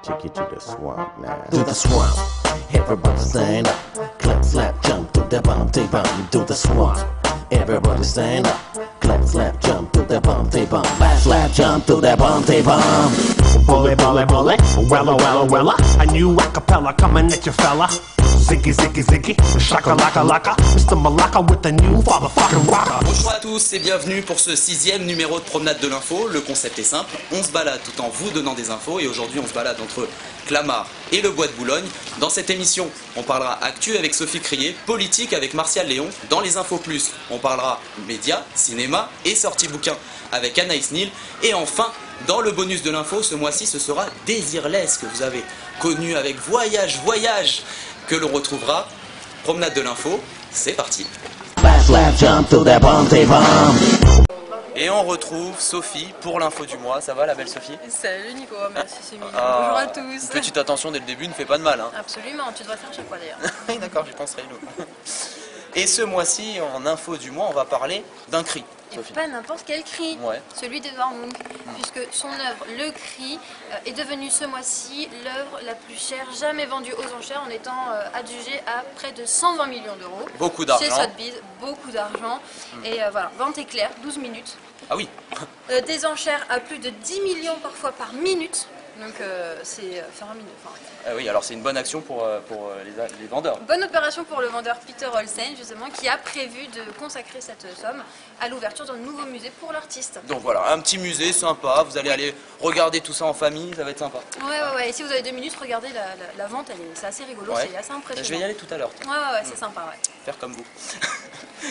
Take you to the swamp now. To the swamp. Everybody stand up. Clap, slap, jump to the bump, they bump. To the swamp. Everybody stand up. Clap, slap, jump to the bump, they bump. Clap, slap, jump to the bump, they bump. Bully, bully, bully, wella, wella, wella. A new acapella coming at you, fella. Ziggy, ziggy, ziggy, shaka, laka, laka. Mr. Malaka with the new fatherfucking rocker. Bonjour à tous et bienvenue pour ce 6e numéro de Promenade de l'Info. Le concept est simple, on se balade tout en vous donnant des infos et aujourd'hui on se balade entre Clamart et le Bois de Boulogne. Dans cette émission, on parlera actu avec Sophie Crier, politique avec Martial Léon. Dans les Infos Plus, on parlera médias, cinéma et sorties bouquins avec Anaïs Nil. Et enfin, dans le bonus de l'info, ce mois-ci, ce sera Désirless que vous avez connu avec Voyage, Voyage, que l'on retrouvera. Promenade de l'info, c'est parti. Et on retrouve Sophie pour l'info du mois. Ça va la belle Sophie? Salut Nico, merci c'est mignon. Bonjour à tous. Petite attention dès le début ne fait pas de mal. Hein. Absolument, tu devrais faire chaque fois d'ailleurs. Oui d'accord, j'y penserai. Et ce mois-ci, en info du mois, on va parler d'un cri. Et pas n'importe quel cri, ouais. Celui de Warmung, puisque son œuvre, Le Cri, est devenue ce mois-ci l'œuvre la plus chère jamais vendue aux enchères en étant adjugée à près de 120 millions d'euros. Beaucoup d'argent. Chez Sotheby's, beaucoup d'argent. Et voilà, vente éclair, 12 minutes. Ah oui. Des enchères à plus de 10 millions parfois par minute. Donc c'est faramineux. Enfin, oui, alors c'est une bonne action pour les vendeurs. Bonne opération pour le vendeur Peter Olsen, justement, qui a prévu de consacrer cette somme à l'ouverture d'un nouveau musée pour l'artiste. Donc voilà, un petit musée sympa, vous allez aller regarder tout ça en famille, ça va être sympa. Ouais. Et si vous avez 2 minutes, regardez la vente, c'est assez rigolo, ouais. C'est assez impressionnant. Je vais y aller tout à l'heure. Ouais, c'est sympa, ouais. Faire comme vous.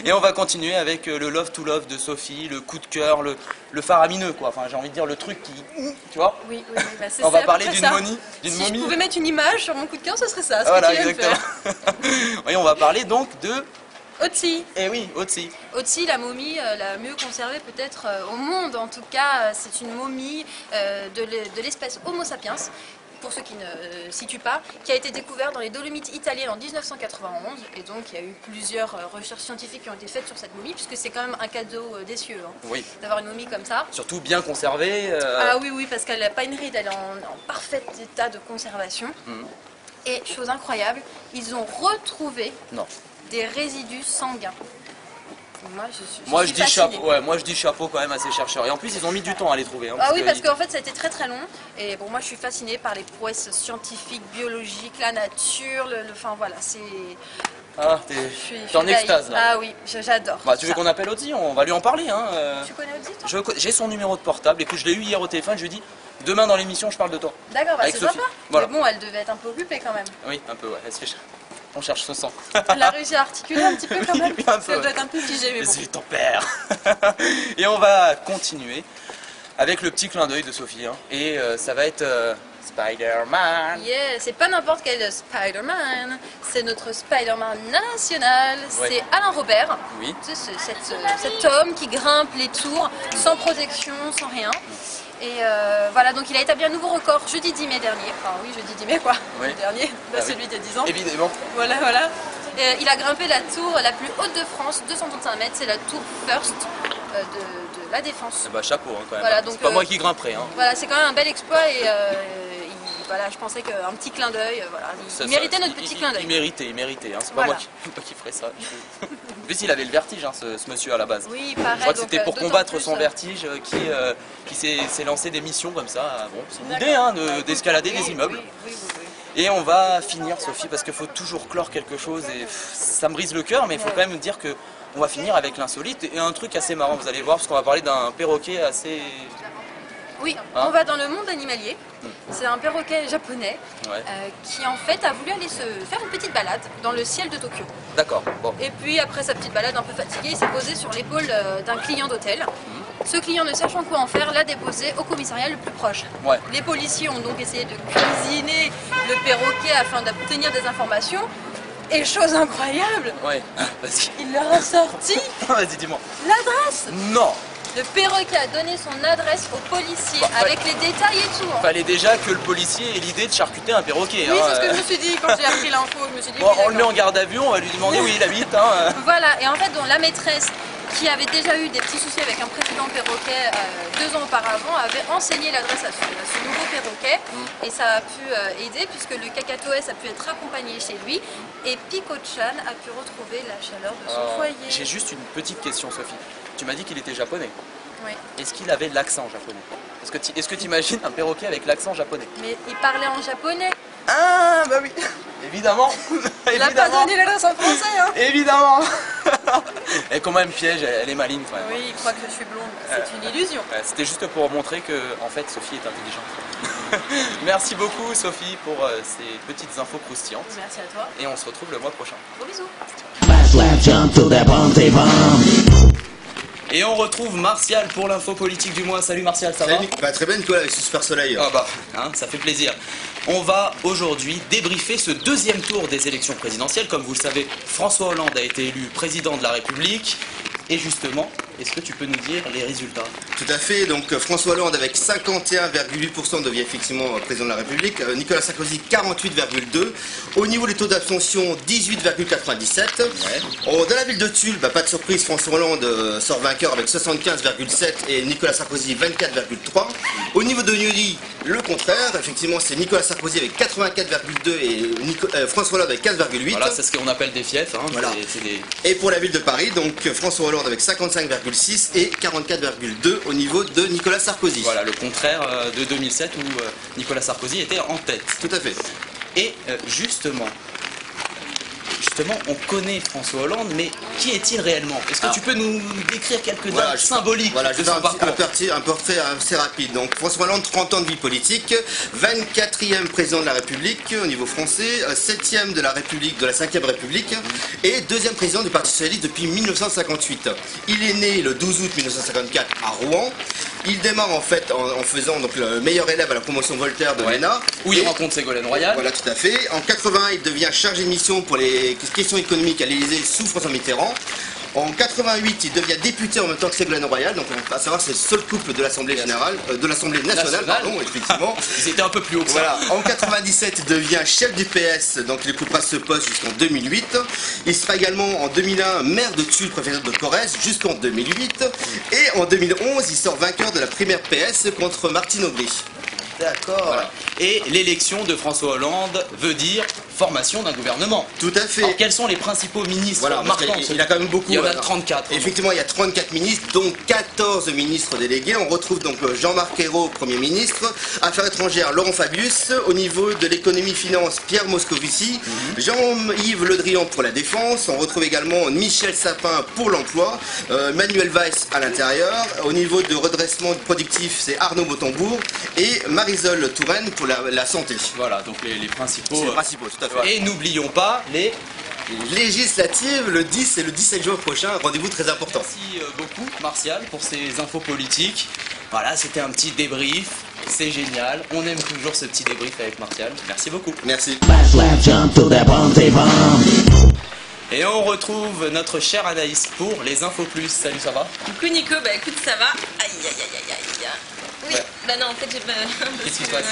Et on va continuer avec le Love to Love de Sophie, le coup de cœur, le faramineux quoi. Enfin j'ai envie de dire le truc qui, tu vois. Oui, bah, c'est on va parler d'une momie, si je pouvais mettre une image sur mon coup de cœur, ce serait ça. Voilà, exactement. Oui, on va parler donc de Otzi. Eh oui, Otzi. Otzi, la momie la mieux conservée peut-être au monde. En tout cas, c'est une momie de l'espèce Homo sapiens. Pour ceux qui ne situent pas, qui a été découvert dans les Dolomites italiennes en 1991. Et donc, il y a eu plusieurs recherches scientifiques qui ont été faites sur cette momie, puisque c'est quand même un cadeau des cieux, hein, oui. D'avoir une momie comme ça. Surtout bien conservée. Ah oui, parce qu'elle n'a pas une ride, elle est en parfait état de conservation. Et chose incroyable, ils ont retrouvé des résidus sanguins. Moi, je dis chapeau, ouais, moi je dis chapeau quand même à ces chercheurs. Et en plus ils ont mis du temps à les trouver. Hein, parce qu'en fait ça a été très très long. Et bon, moi je suis fascinée par les prouesses scientifiques, biologiques, la nature, enfin voilà, c'est... Ah, t'es en extase là. Ah oui, j'adore. Bah, tu veux qu'on appelle Otzi? On va lui en parler. Hein. Tu connais Otzi toi? J'ai son numéro de portable. Écoute, je l'ai eu hier au téléphone, je lui ai dit demain dans l'émission je parle de toi. D'accord, bah, c'est sympa. Voilà. Mais bon, elle devait être un peu occupée quand même. Oui, un peu, ouais. Elle se fait... On cherche ce sang. Elle a réussi à articuler un petit peu quand même. Ça doit être un peu figé, mais bon. C'est ton père. Et on va continuer avec le petit clin d'œil de Sophie. Hein. Et ça va être Spider-Man. Yeah, c'est pas n'importe quel Spider-Man. C'est notre Spider-Man national. Ouais. C'est Alain Robert. Oui. Cet homme qui grimpe les tours sans protection, sans rien. Et voilà, donc il a établi un nouveau record jeudi 10 mai dernier. Enfin oui, jeudi 10 mai quoi, oui. Le dernier, pas celui d'il y a 10 ans. Évidemment. Voilà. Il a grimpé la tour la plus haute de France, 235 mètres, c'est la tour First de la Défense. Bah chapeau hein, quand même. Voilà, c'est pas moi qui grimperai. Hein. Voilà, c'est quand même un bel exploit et voilà, je pensais qu'un petit clin d'œil, voilà, il méritait notre petit clin d'œil. Il méritait, hein, c'est pas moi qui ferais ça. En plus, il avait le vertige, hein, ce monsieur à la base. Oui, pareil. Je crois que c'était pour combattre son vertige qui s'est lancé des missions comme ça. Bon, c'est une idée hein, d'escalader des immeubles. Oui. Et on va finir, Sophie, parce qu'il faut toujours clore quelque chose et ça me brise le cœur, mais il faut quand même dire que on va finir avec l'insolite et un truc assez marrant, vous allez voir, parce qu'on va parler d'un perroquet assez... Oui, on va dans le monde animalier. C'est un perroquet japonais qui en fait a voulu aller se faire une petite balade dans le ciel de Tokyo. D'accord, bon. Et puis après sa petite balade un peu fatigué, il s'est posé sur l'épaule d'un client d'hôtel. Ce client, ne sachant quoi en faire, l'a déposé au commissariat le plus proche. Ouais. Les policiers ont donc essayé de cuisiner le perroquet afin d'obtenir des informations. Et chose incroyable, il leur a sorti vas-y, dis-moi. l'adresse. Non. Le perroquet a donné son adresse au policier avec les détails et tout. Fallait déjà que le policier ait l'idée de charcuter un perroquet. Oui, c'est ce que je me suis dit quand j'ai appris l'info. Je me suis dit, bon, on le met en garde à vue, on va lui demander où il habite. Hein. Voilà, et en fait, la maîtresse qui avait déjà eu des petits soucis avec un précédent perroquet 2 ans auparavant avait enseigné l'adresse à ce nouveau perroquet. perroquet et ça a pu aider puisque le cacatoès a pu être accompagné chez lui et Pico-chan a pu retrouver la chaleur de son foyer. J'ai juste une petite question, Sophie. Tu m'as dit qu'il était japonais. Oui. Est-ce qu'il avait l'accent japonais? Est-ce que tu imagines un perroquet avec l'accent japonais? Mais il parlait en japonais. Ah bah oui. Évidemment. Il n'a pas donné l'adresse en français, hein. Évidemment. Et comment elle me piège, elle est maligne quand même. Oui, il croit que je suis blonde. C'est une illusion. C'était juste pour montrer que en fait Sophie est intelligente. Merci beaucoup Sophie pour ces petites infos croustillantes. Merci à toi. Et on se retrouve le mois prochain. Gros bisous. Slap, slap, jump to the bomb. Et on retrouve Martial pour l'info politique du mois. Salut Martial, ça va? Bah, très bien, toi, avec ce super soleil. Ah bah, hein, ça fait plaisir. On va aujourd'hui débriefer ce deuxième tour des élections présidentielles. Comme vous le savez, François Hollande a été élu président de la République. Et justement, est-ce que tu peux nous dire les résultats? Tout à fait, donc François Hollande avec 51,8% devient effectivement président de la République, Nicolas Sarkozy 48,2%, au niveau des taux d'abstention 18,97%, dans la ville de Tulle, bah, pas de surprise, François Hollande sort vainqueur avec 75,7% et Nicolas Sarkozy 24,3%, au niveau de Neuilly, le contraire, effectivement c'est Nicolas Sarkozy avec 84,2% et François Hollande avec 15,8%. Voilà, c'est ce qu'on appelle des fiefs. Hein, voilà. des... Et pour la ville de Paris, donc François Hollande avec 55,6 et 44,2 au niveau de Nicolas Sarkozy. Voilà, le contraire de 2007 où Nicolas Sarkozy était en tête. Tout à fait. Et justement, on connaît François Hollande, mais qui est-il réellement? Est-ce que tu peux nous décrire quelques dates symboliques de son parcours? Un portrait assez rapide. Donc François Hollande, 30 ans de vie politique, 24e président de la République au niveau français, 7e de la République, de la 5e République, et 2e président du Parti Socialiste depuis 1958. Il est né le 12 août 1954 à Rouen. Il démarre en fait en faisant donc, le meilleur élève à la promotion Voltaire de l'ENA. Où il rencontre Ségolène Royal. Voilà, tout à fait. En 81, il devient chargé de mission pour les questions économiques à l'Élysée sous François Mitterrand. En 88, il devient député en même temps que Ségolène Royal, donc on va savoir c'est le seul couple de l'Assemblée nationale, pardon, effectivement. Ils étaient un peu plus haut que ça. Voilà. En 97, il devient chef du PS, donc il occupera ce poste jusqu'en 2008. Il sera également en 2001 maire de Tulle, préfet de Corrèze, jusqu'en 2008. Et en 2011, il sort vainqueur de la primaire PS contre Martine Aubry. D'accord. Voilà. Et l'élection de François Hollande veut dire formation d'un gouvernement. Tout à fait. Alors, quels sont les principaux ministres marquants? Il a quand même beaucoup. Il y en a 34. Effectivement, il y a 34 ministres, dont 14 ministres délégués. On retrouve donc Jean-Marc Ayrault, Premier ministre, Affaires étrangères, Laurent Fabius, au niveau de l'économie-finance, Pierre Moscovici, Jean-Yves Le Drian pour la défense. On retrouve également Michel Sapin pour l'emploi, Manuel Valls à l'intérieur. Au niveau de redressement productif, c'est Arnaud Montebourg et Marisol Touraine pour la santé. Voilà, donc les principaux. C'est les principaux, tout à fait. Et n'oublions pas les législatives le 10 et le 17 juin prochain, rendez-vous très important. Merci beaucoup Martial pour ces infos politiques. Voilà, c'était un petit débrief, c'est génial. On aime toujours ce petit débrief avec Martial. Merci beaucoup. Merci. Slap, jump to the bomb. Et on retrouve notre chère Anaïs pour les infos plus. Salut, ça va? Coucou Nico, bah écoute, ça va. Aïe aïe aïe aïe aïe. Oui, ouais. Bah non, en fait j'ai pas... Qu'est-ce qui se passe?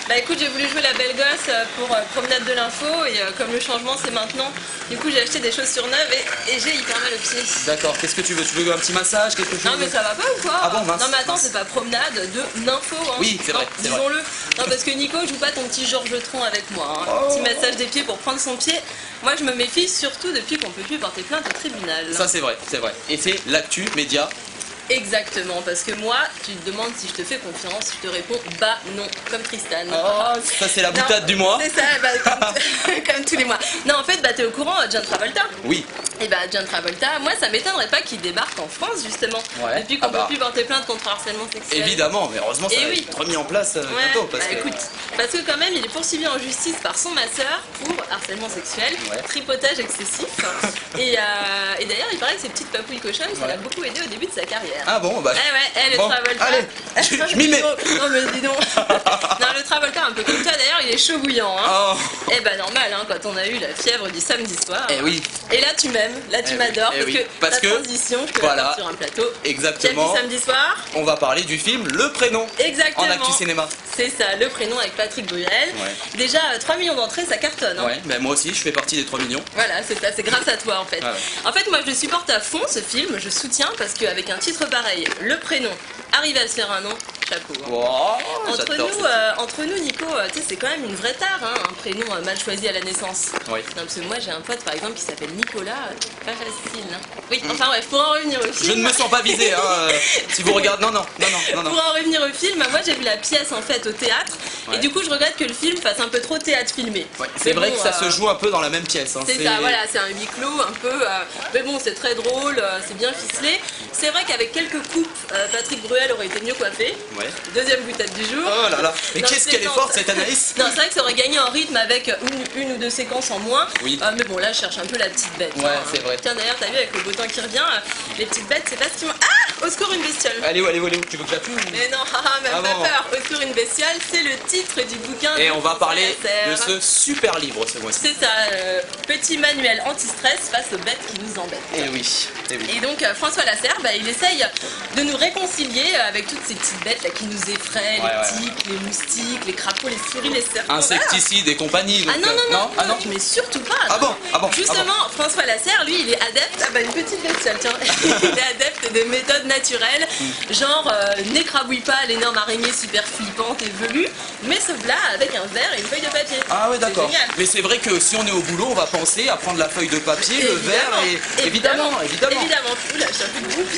Bah écoute, j'ai voulu jouer la belle gosse pour promenade de l'info et comme le changement c'est maintenant, du coup j'ai acheté des chaussures neuves et j'ai hyper mal aux pieds. D'accord, qu'est-ce que tu veux? Tu veux un petit massage, quelque chose? Non mais ça va pas ou quoi? Ah bon, mince. Non mais attends, c'est pas promenade de l'info, hein. Oui, c'est vrai, c'est disons-le. Non parce que Nico joue pas ton petit Georges Tron avec moi, hein. Petit massage des pieds pour prendre son pied. Moi je me méfie surtout depuis qu'on peut plus porter plainte au tribunal. Ça c'est vrai, c'est vrai. Et c'est l'actu média. Exactement, parce que moi, tu te demandes si je te fais confiance, je te réponds bah non, comme Tristan. Oh, ça c'est la boutade du mois. C'est ça, bah, comme tous les mois. Non, en fait, bah t'es au courant, John Travolta. Oui. Et bah John Travolta, moi ça m'étonnerait pas qu'il débarque en France justement. Ouais. Depuis qu'on peut plus porter plainte contre harcèlement sexuel. Évidemment, mais heureusement ça va être remis en place bientôt. Parce que... écoute, parce que quand même il est poursuivi en justice par son masseur pour harcèlement sexuel, tripotage excessif. Et d'ailleurs il paraît que ces petites papouilles cochonnes, ça l'a beaucoup aidé au début de sa carrière. Ah bon, bah. Le Travolta. Allez, je m'y mets. Non mais dis donc. Non, le Travolta un peu comme toi d'ailleurs, il est chaud bouillant, hein. Oh. Et bah normal, hein, quand on a eu la fièvre du samedi soir. Eh oui. Et là tu m'aimes, là tu m'adores, parce que la transition, je te la porte sur un plateau. Exactement. Quel samedi soir. On va parler du film Le Prénom. Exactement. En actu cinéma. C'est ça, Le Prénom avec Patrick Bruel. Ouais. Déjà 3 millions d'entrées, ça cartonne. Hein. Ouais, mais moi aussi, je fais partie des 3 millions. Voilà, c'est ça, c'est grâce à toi en fait. Ah ouais. En fait, moi je supporte à fond ce film, je soutiens parce qu'avec un titre pareil, Le Prénom, arrive à se faire un nom, chapeau. Hein. Wow, Entre nous, Nico, tu sais, c'est quand même une vraie tare, hein, un prénom mal choisi à la naissance. Oui. Non, parce que moi, j'ai un pote, par exemple, qui s'appelle Nicolas, pas facile. Hein. Oui, enfin bref, pour en revenir au film... Je ne me sens pas visé, hein, si vous regardez... Non. Pour en revenir au film, moi j'ai vu la pièce en fait au théâtre, et du coup je regrette que le film fasse un peu trop théâtre filmé. Ouais, c'est vrai que ça se joue un peu dans la même pièce. Hein, c'est ça, voilà, c'est un huis clos un peu, mais bon, c'est très drôle, c'est bien ficelé. C'est vrai qu'avec quelques coupes, Patrick Bruel aurait été mieux coiffé. Ouais. Deuxième boutade du jour. Oh là là, mais qu'est-ce qu'elle est forte cette Anaïs. Non, c'est vrai que ça aurait gagné en rythme avec une ou deux séquences en moins. Oui. Mais bon, là je cherche un peu la petite bête. Ouais, c'est vrai. Tiens, d'ailleurs, t'as vu avec le beau temps qui revient, les petites bêtes, c'est pas ce qui m'a... Ah, au secours une bestiole. Allez où, tu veux que j'appuie? Mais non, même pas peur. Au secours une bestiole, c'est le titre du bouquin. Et on va parler de ce super livre ce mois-ci. C'est ça, petit manuel anti-stress face aux bêtes qui nous embêtent. Et oui. Et donc François Lasserre, il essaye de nous réconcilier avec toutes ces petites bêtes là, qui nous effraient, les tiques, les moustiques, les crapauds, les souris, les serpents. Insecticides et compagnie. Donc, ah non, mais surtout pas. Ah bon. Justement, François Lasserre, lui, il est adepte, une petite bestiole, tiens, il est adepte de méthodes naturelles, genre n'écrabouille pas l'énorme araignée super flippante et velue, mais se là avec un verre et une feuille de papier. Ah ouais, d'accord. Génial. Mais c'est vrai que si on est au boulot, on va penser à prendre la feuille de papier, le verre et évidemment. Oula, je suis un peu de groupe.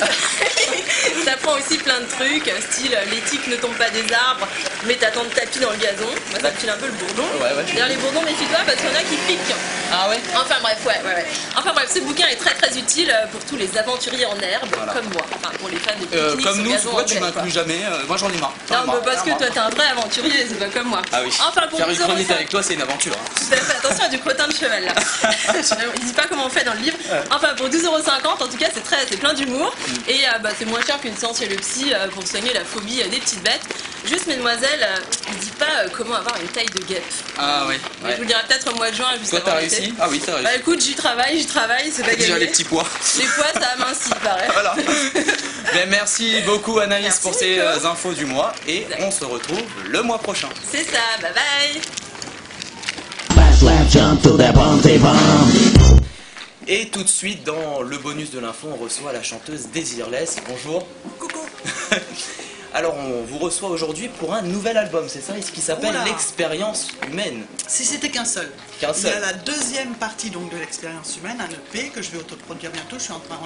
Ça prend aussi plein de trucs, style les tiques ne tombent pas des arbres, mais t'attends de tapis dans le gazon. Moi ça me file un peu le bourdon. Ouais. D'ailleurs les bourdons, méfie-toi parce qu'il y en a qui piquent. Ah ouais. Enfin bref, Enfin bref, ce bouquin est très très utile pour tous les aventuriers en herbe, comme moi. Enfin pour les fans de pique-nique comme sur nous, gazon. toi tu m'inclus jamais. Moi j'en ai marre. Non, parce que toi t'es un vrai aventurier, c'est pas comme moi. Ah oui. Enfin pour faire vous une chronique avec toi, c'est une aventure. Hein. Tout à fait, attention à du crottin de cheval là. Il dit pas comment on fait dans le livre. Enfin pour 12,50 €, en tout cas c'est plein d'humour. Et c'est moins cher qu'une séance chez le psy pour soigner la phobie des petites bêtes. Juste mesdemoiselles, il dit pas comment avoir une taille de guêpe. Ah ouais. Je vous le dirai peut-être au mois de juin. Juste toi avant t'as l'été. réussi? Ah oui, t'as réussi. Bah écoute, j'y travaille, c'est pas gagné. Déjà les petits pois. Les pois ça amincit, pareil. Voilà. Ben, merci beaucoup Anaïs Merci, pour ces Nico. infos du mois et on se retrouve le mois prochain. C'est ça, bye bye. Back slap jump to the bounty bomb. Et tout de suite dans le bonus de l'info, on reçoit la chanteuse Désirless. Bonjour. Coucou. Alors on vous reçoit aujourd'hui pour un nouvel album, c'est ça? Et ce qui s'appelle Oula. L'expérience humaine. Si c'était qu'un seul. Qu'un Il y seul. a la deuxième partie donc de l'expérience humaine, un EP que je vais autoproduire bientôt.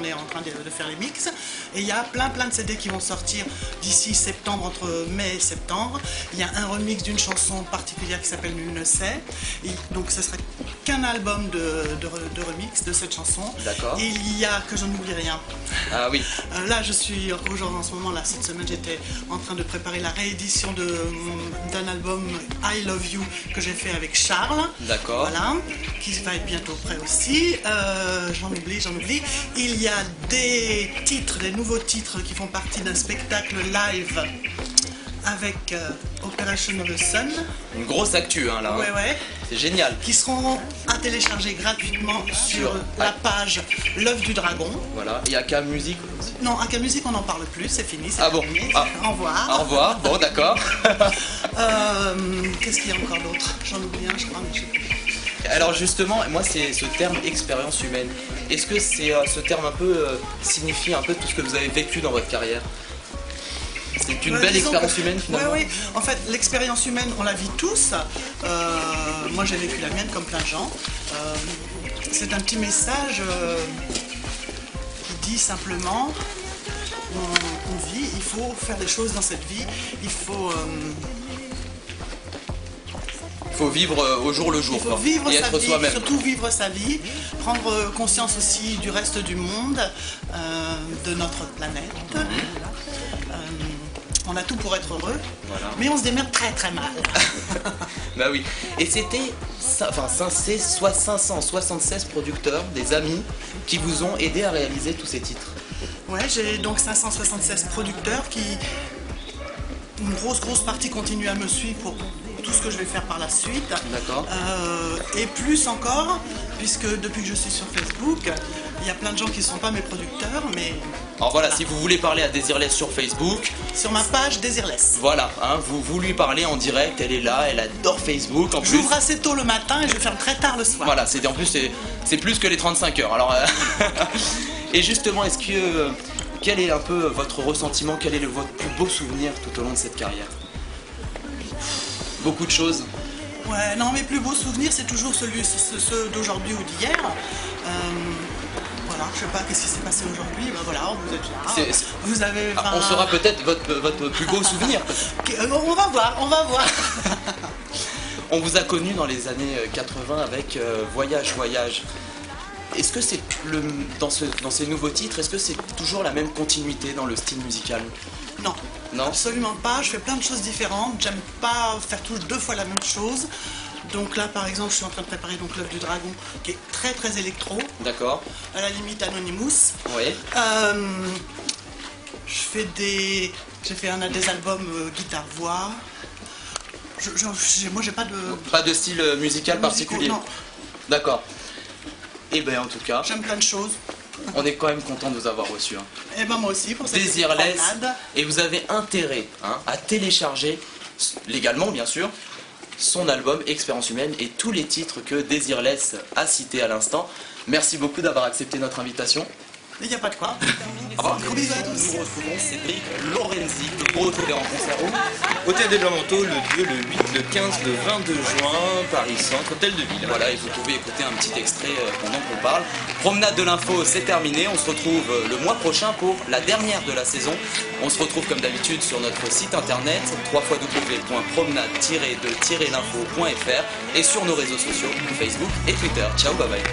On est en train de faire les mix. Et il y a plein de CD qui vont sortir d'ici septembre, entre mai et septembre. Il y a un remix d'une chanson particulière qui s'appelle Nul ne sait. Et donc ce sera qu'un album de remix de cette chanson. D'accord. Et il y a, que je n'oublie rien. Ah oui. Là je suis aujourd'hui en ce moment, là cette semaine j'étais en train de préparer la réédition d'un album I Love You que j'ai fait avec Charles. D'accord. Voilà, qui va être bientôt prêt aussi. J'en oublie. Il y a des nouveaux titres qui font partie d'un spectacle live avec Operation of the Sun. Une grosse actu hein, là. Hein. Ouais. C'est génial. Qui seront à télécharger gratuitement sur la page L'œuf du dragon. Voilà. Il y a qu'à musique aussi. Non, AK Music on n'en parle plus, c'est fini. Ah bon. Terminé. Ah. Au revoir. Au revoir. Bon d'accord. Qu'est-ce qu'il y a encore d'autre? J'en oublie un, je crois, mais je sais plus. Alors justement, moi c'est ce terme expérience humaine. Est-ce que c'est ce terme un peu signifie un peu tout ce que vous avez vécu dans votre carrière? C'est une belle disons expérience humaine finalement. Oui. En fait, l'expérience humaine, on la vit tous. Moi, j'ai vécu la mienne comme plein de gens. C'est un petit message qui dit simplement on vit, il faut faire des choses dans cette vie, il faut vivre au jour le jour. Il faut vivre et sa être vie, soi-même. surtout vivre sa vie, prendre conscience aussi du reste du monde, de notre planète. On a tout pour être heureux, mais on se démerde très mal. Bah oui. Et c'était 576 producteurs, des amis, qui vous ont aidé à réaliser tous ces titres. Ouais, j'ai donc 576 producteurs qui, une grosse partie continue à me suivre pour tout ce que je vais faire par la suite. D'accord. Et plus encore, puisque depuis que je suis sur Facebook, il y a plein de gens qui ne sont pas mes producteurs, mais... Alors voilà, si vous voulez parler à Désirless sur Facebook... Sur ma page Désirless. Voilà, hein, vous lui parlez en direct, elle est là, elle adore Facebook. En plus, j'ouvre assez tôt le matin et je ferme très tard le soir. Voilà, en plus c'est plus que les 35 heures. Alors, et justement, est-ce que quel est un peu votre ressentiment, quel est votre plus beau souvenir tout au long de cette carrière? Beaucoup de choses. Ouais, non, mes plus beaux souvenirs, c'est toujours ceux d'aujourd'hui ou d'hier. Voilà, je sais pas qu'est-ce qui s'est passé aujourd'hui, ben voilà, vous êtes là. Vous avez. On saura peut-être votre plus beau souvenir. On va voir. On vous a connu dans les années 80 avec Voyage, Voyage. Est-ce que c'est dans ces nouveaux titres, est-ce que c'est toujours la même continuité dans le style musical? Non. Non, absolument pas. Je fais plein de choses différentes. J'aime pas faire deux fois la même chose. Donc là, par exemple, je suis en train de préparer donc l'œuf du dragon, qui est très très électro. D'accord. À la limite Anonymous. Oui. J'ai fait des albums guitare-voix. Moi, j'ai pas de... Pas de style musical particulier? Non. D'accord. Et ben en tout cas... J'aime plein de choses. On est quand même content de vous avoir reçu. Hein. Et ben moi aussi, pour cette Désirless. promenade. Et vous avez intérêt à télécharger, légalement bien sûr, son album Expérience Humaine et tous les titres que Désirless a cités à l'instant. Merci beaucoup d'avoir accepté notre invitation. Il n'y a pas de quoi. Au revoir. Gros bisous à tous. Nous retrouvons Cédric Lorenzi, que vous retrouvez en concert Au Théâtre des Blancs-Manteaux, le 2, le 8, le 15, le 22 juin, Paris Centre, Hôtel de Ville. Voilà, et vous pouvez écouter un petit extrait pendant qu'on parle. Promenade de l'info, c'est terminé. On se retrouve le mois prochain pour la dernière de la saison. On se retrouve comme d'habitude sur notre site internet www.promenade-de-l'info.fr et sur nos réseaux sociaux, Facebook et Twitter. Ciao, bye bye.